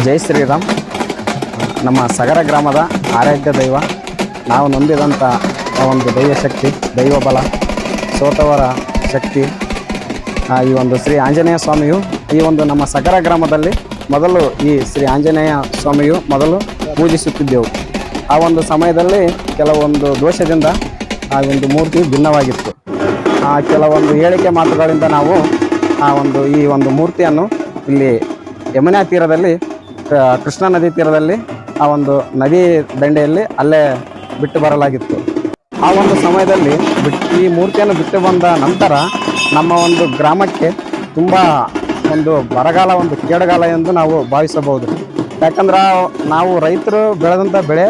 ಜೈ ಶ್ರೀರಾಮ್. ನಮ್ಮ ಸಗರ ಗ್ರಾಮದ ಆರಾಧ್ಯ ದೈವ, ನಾವು ನಂಬಿದಂಥ ಒಂದು ದೈವ ಶಕ್ತಿ, ದೈವ ಬಲ, ಸೋತವರ ಶಕ್ತಿ ಈ ಒಂದು ಶ್ರೀ ಆಂಜನೇಯ ಸ್ವಾಮಿಯು ಈ ಒಂದು ನಮ್ಮ ಸಗರ ಗ್ರಾಮದಲ್ಲಿ ಮೊದಲು ಈ ಶ್ರೀ ಆಂಜನೇಯ ಸ್ವಾಮಿಯು ಮೊದಲು ಪೂಜಿಸುತ್ತಿದ್ದೆವು. ಆ ಒಂದು ಸಮಯದಲ್ಲಿ ಕೆಲವೊಂದು ದೋಷದಿಂದ ಆ ಒಂದು ಮೂರ್ತಿ ಭಿನ್ನವಾಗಿತ್ತು. ಕೆಲವೊಂದು ಹೇಳಿಕೆ ಮಾತುಗಳಿಂದ ನಾವು ಈ ಒಂದು ಮೂರ್ತಿಯನ್ನು ಇಲ್ಲಿ ಯಮುನಾ ತೀರದಲ್ಲಿ, ಕೃಷ್ಣಾ ನದಿ ತೀರದಲ್ಲಿ, ಆ ಒಂದು ನದಿ ದಂಡೆಯಲ್ಲಿ ಅಲ್ಲೇ ಬಿಟ್ಟು ಬರಲಾಗಿತ್ತು. ಆ ಒಂದು ಸಮಯದಲ್ಲಿ ಈ ಮೂರ್ತಿಯನ್ನು ಬಿಟ್ಟು ಬಂದ ನಂತರ ನಮ್ಮ ಒಂದು ಗ್ರಾಮಕ್ಕೆ ತುಂಬ ಒಂದು ಬರಗಾಲ, ಒಂದು ಕೇಡುಗಾಲ ಎಂದು ನಾವು ಭಾವಿಸಬಹುದು. ಯಾಕಂದ್ರೆ ನಾವು ರೈತರು ಬೆಳೆದಂಥ ಬೆಳೆ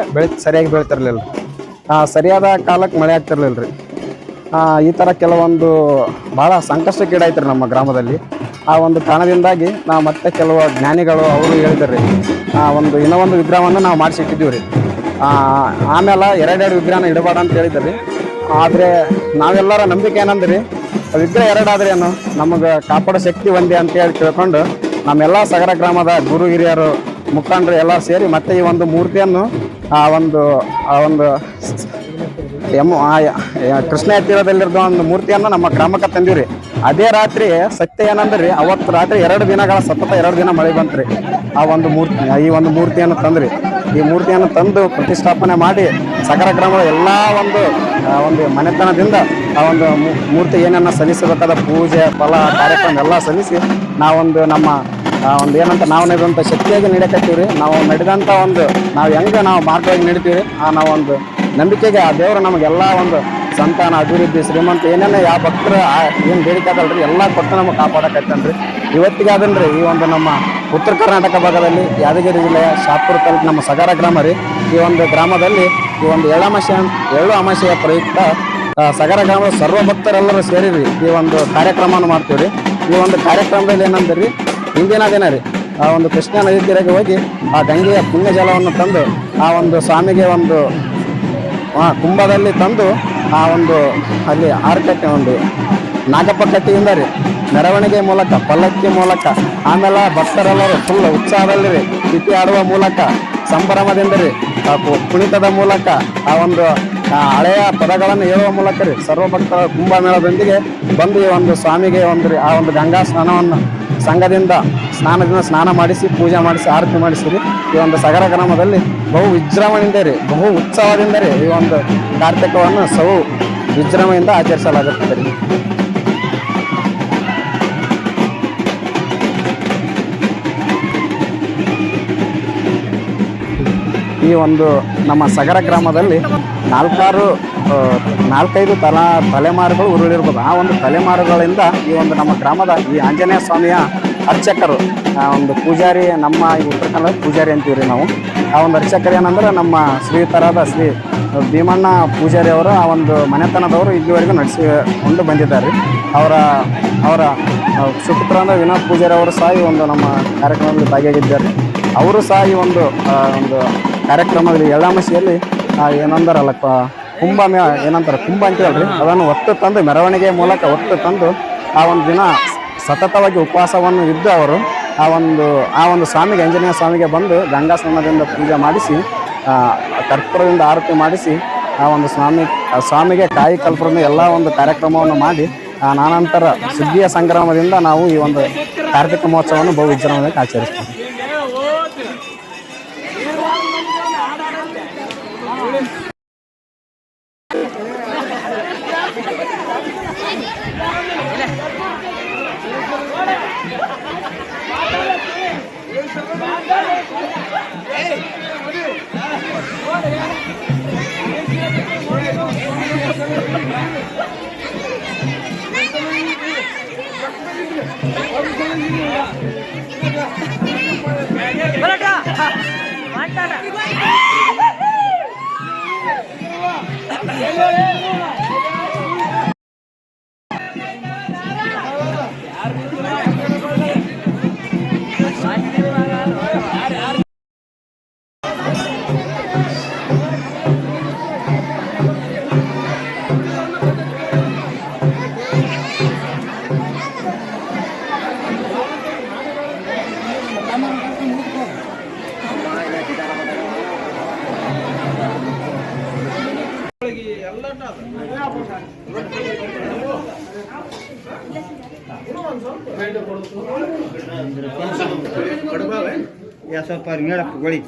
ಸರಿಯಾಗಿ ಬೆಳೀತಿರ್ಲಿಲ್ಲ, ಸರಿಯಾದ ಕಾಲಕ್ಕೆ ಮಳೆ ಆಗ್ತಿರ್ಲಿಲ್ಲ ರೀ. ಈ ಥರ ಕೆಲವೊಂದು ಭಾಳ ಸಂಕಷ್ಟಕ್ಕೀಡಾಯ್ತು ರೀ ನಮ್ಮ ಗ್ರಾಮದಲ್ಲಿ. ಆ ಒಂದು ಕಾರಣದಿಂದಾಗಿ ನಾವು ಮತ್ತೆ ಕೆಲವು ಜ್ಞಾನಿಗಳು ಅವರು ಹೇಳಿದ್ರು ರೀ, ಇನ್ನೊಂದು ವಿಗ್ರಹವನ್ನು ನಾವು ಮಾಡಿಸಿಟ್ಟಿದ್ದೀವಿ ರೀ. ಆಮೇಲೆ ಎರಡೆರಡು ವಿಗ್ರಹನ ಇಡಬೇಡ ಅಂತ ಹೇಳಿದ್ರು ರೀ. ಆದರೆ ನಾವೆಲ್ಲರ ನಂಬಿಕೆ ಏನಂದ್ರಿ, ವಿಗ್ರಹ ಎರಡಾದ್ರೆ ಏನು, ನಮಗೆ ಕಾಪಾಡೋ ಶಕ್ತಿ ಒಂದೇ ಅಂತೇಳಿ ತಿಳ್ಕೊಂಡು ನಮ್ಮೆಲ್ಲ ಸಗರ ಗ್ರಾಮದ ಗುರು ಹಿರಿಯರು, ಮುಖಂಡರು ಎಲ್ಲ ಸೇರಿ ಮತ್ತೆ ಈ ಒಂದು ಮೂರ್ತಿಯನ್ನು ಕೃಷ್ಣ ತೀರದಲ್ಲಿರೋ ಒಂದು ಮೂರ್ತಿಯನ್ನು ನಮ್ಮ ಗ್ರಾಮಕ್ಕೆ ತಂದಿವ್ರಿ. ಅದೇ ರಾತ್ರಿ ಸತ್ಯ ಏನಂದ್ರಿ, ಅವತ್ತು ರಾತ್ರಿ 2 ದಿನಗಳ ಸತತ 2 ದಿನ ಮಳೆ ಬಂತ್ರಿ. ಈ ಒಂದು ಮೂರ್ತಿಯನ್ನು ತಂದ್ರಿ. ಈ ಮೂರ್ತಿಯನ್ನು ತಂದು ಪ್ರತಿಷ್ಠಾಪನೆ ಮಾಡಿ ಸಗರ ಗ್ರಾಮದ ಎಲ್ಲ ಒಂದು ಮನೆತನದಿಂದ ಆ ಒಂದು ಮೂರ್ತಿ ಏನನ್ನ ಸಲ್ಲಿಸಬೇಕಾದ ಪೂಜೆ, ಫಲ, ಕಾರ್ಯಕ್ರಮ ಎಲ್ಲ ಸಲ್ಲಿಸಿ ನಮ್ಮ ಏನಂತ ನಾವು ನಡೆದಂಥ ಶಕ್ತಿಯಾಗಿ ನಡೆಯಕತ್ತೀವಿ. ನಾವು ನಡೆದಂಥ ನಾವು ಹೆಂಗೆ ನಾವು ಮಾರ್ಗವಾಗಿ ನಡಿತೀವಿ, ನಾವೊಂದು ನಂಬಿಕೆಗೆ ಆ ದೇವರು ನಮಗೆಲ್ಲ ಒಂದು ಸಂತಾನ, ಅಭಿವೃದ್ಧಿ, ಶ್ರೀಮಂತ ಏನೇನು ಯಾವ ಭಕ್ತರು ಏನು ಬೇಡಿಕೆ ಅದಲ್ರಿ ಎಲ್ಲ ಕೊಟ್ಟು ನಮಗೆ ಕಾಪಾಡಕತ್ತನ್ರಿ. ಇವತ್ತಿಗೆ ಅದನ್ರಿ ಈ ಒಂದು ನಮ್ಮ ಉತ್ತರ ಕರ್ನಾಟಕ ಭಾಗದಲ್ಲಿ ಯಾದಗಿರಿ ಜಿಲ್ಲೆಯ ಶಾಪುರ ತಾಲೂಕು ನಮ್ಮ ಸಗರ ಗ್ರಾಮ ರೀ. ಈ ಒಂದು ಗ್ರಾಮದಲ್ಲಿ ಈ ಒಂದು ಎಳ್ಳು ಅಮಾಸೆಯ ಪ್ರಯುಕ್ತ ಸಗರ ಗ್ರಾಮದ ಸರ್ವ ಭಕ್ತರೆಲ್ಲರೂ ಸೇರಿರಿ ಈ ಒಂದು ಕಾರ್ಯಕ್ರಮವನ್ನು ಮಾಡ್ತೀವಿ ರೀ. ಈ ಒಂದು ಕಾರ್ಯಕ್ರಮದಲ್ಲಿ ಏನಂದ್ರಿ, ಹಿಂದಿನ ದಿನ ರೀ ಆ ಒಂದು ಕೃಷ್ಣಾ ನದಿ ತೀರಕ್ಕೆ ಹೋಗಿ ಆ ಗಂಗೆಯ ಪುಣ್ಯ ಜಲವನ್ನು ತಂದು ಆ ಒಂದು ಸ್ವಾಮಿಗೆ ಕುಂಭದಲ್ಲಿ ತಂದು ಅಲ್ಲಿ ಆರ್ಕಟ್ಟೆ ನಾಗಪ್ಪ ಕಟ್ಟಿಯಿಂದ ರೀ ಮೆರವಣಿಗೆ ಮೂಲಕ, ಪಲ್ಲಕ್ಕಿ ಮೂಲಕ, ಆಮೇಲೆ ಭಕ್ತರೆಲ್ಲರೂ ಫುಲ್ ಉತ್ಸಾಹದಲ್ಲಿ ರೀ ತಿಥಿ ಆಡುವ ಮೂಲಕ, ಸಂಭ್ರಮದಿಂದ ರೀ ಕುಣಿತದ ಮೂಲಕ, ಹಳೆಯ ಪದಗಳನ್ನು ಹೇಳುವ ಮೂಲಕ ರೀ ಸರ್ವಭಕ್ತರ ಕುಂಭಮೇಳದೊಂದಿಗೆ ಬಂದು ಈ ಒಂದು ಸ್ವಾಮಿಗೆ ಆ ಒಂದು ಗಂಗಾ ಸಂಘದಿಂದ ಸ್ನಾನ ಮಾಡಿಸಿ, ಪೂಜೆ ಮಾಡಿಸಿ, ಆರತಿ ಮಾಡಿಸಿರಿ. ಈ ಒಂದು ಸಗರ ಗ್ರಾಮದಲ್ಲಿ ಬಹು ವಿಜೃಂಭಣೆಯಿಂದ ರೀ, ಬಹು ಉತ್ಸವದಿಂದ ರೀ ಈ ಒಂದು ಕಾರ್ತಿಕವನ್ನು ವಿಜೃಂಭಣೆಯಿಂದ ಆಚರಿಸಲಾಗುತ್ತದೆ ರೀ. ಈ ಒಂದು ನಮ್ಮ ಸಗರ ಗ್ರಾಮದಲ್ಲಿ 4-5 ತಲೆಮಾರುಗಳು ಉರುಳಿರ್ಬೋದು. ಆ ಒಂದು ತಲೆಮಾರುಗಳಿಂದ ಈ ಒಂದು ನಮ್ಮ ಗ್ರಾಮದ ಈ ಆಂಜನೇಯ ಸ್ವಾಮಿಯ ಅರ್ಚಕರು, ಒಂದು ಪೂಜಾರಿ, ನಮ್ಮ ಈ ಉತ್ತರ ಕನ್ನಡ ಪೂಜಾರಿ ಅಂತೀವಿ ರೀ ನಾವು. ಆ ಒಂದು ಅರ್ಚಕರು ಏನಂದ್ರೆ ನಮ್ಮ ಶ್ರೀತರಾದ ಶ್ರೀ ಭೀಮಣ್ಣ ಪೂಜಾರಿ ಅವರು ಆ ಒಂದು ಮನೆತನದವರು ಇಲ್ಲಿವರೆಗೂ ನಡೆಸಿಕೊಂಡು ಬಂದಿದ್ದಾರೆ. ಅವರ ಸುಪುತ್ರರಾದ ವಿನೋದ್ ಪೂಜಾರಿ ಅವರು ಸಹ ಈ ಒಂದು ನಮ್ಮ ಕಾರ್ಯಕ್ರಮದಲ್ಲಿ ಭಾಗಿಯಾಗಿದ್ದಾರೆ. ಅವರು ಸಹ ಈ ಒಂದು ಕಾರ್ಯಕ್ರಮದಲ್ಲಿ ಎಳ್ಳಾಮಸಿಯಲ್ಲಿ ಏನಂದಾರಲ್ಲ ಕುಂಭ ಅಂತೀವಲ್ರಿ, ಅದನ್ನು ಒತ್ತು ತಂದು ಮೆರವಣಿಗೆ ಮೂಲಕ ಒತ್ತು ತಂದು ಆ ಒಂದು ದಿನ ಸತತವಾಗಿ ಉಪವಾಸವನ್ನು ಇದ್ದು ಅವರು ಆ ಒಂದು ಸ್ವಾಮಿಗೆ, ಆಂಜನೇಯ ಸ್ವಾಮಿಗೆ ಬಂದು ಗಂಗಾ ಸ್ನಾನದಿಂದ ಪೂಜೆ ಮಾಡಿಸಿ, ಕರ್ಪೂರದಿಂದ ಆರತಿ ಮಾಡಿಸಿ ಆ ಒಂದು ಸ್ವಾಮಿಗೆ ಕಾಯಿ ಕಲ್ಪುರದಿಂದ ಎಲ್ಲ ಒಂದು ಕಾರ್ಯಕ್ರಮವನ್ನು ಮಾಡಿ ನಾನಂತರ ಸುಗ್ಗಿಯ ಸಂಗ್ರಾಮದಿಂದ ನಾವು ಈ ಒಂದು ಕಾರ್ತಿಕ ಮಹೋತ್ಸವವನ್ನು ಬಹು ವಿಜೃಂಭಣೆಯಾಗಿ ಆಚರಿಸ್ತೀವಿ. या सब पर मेरा गोली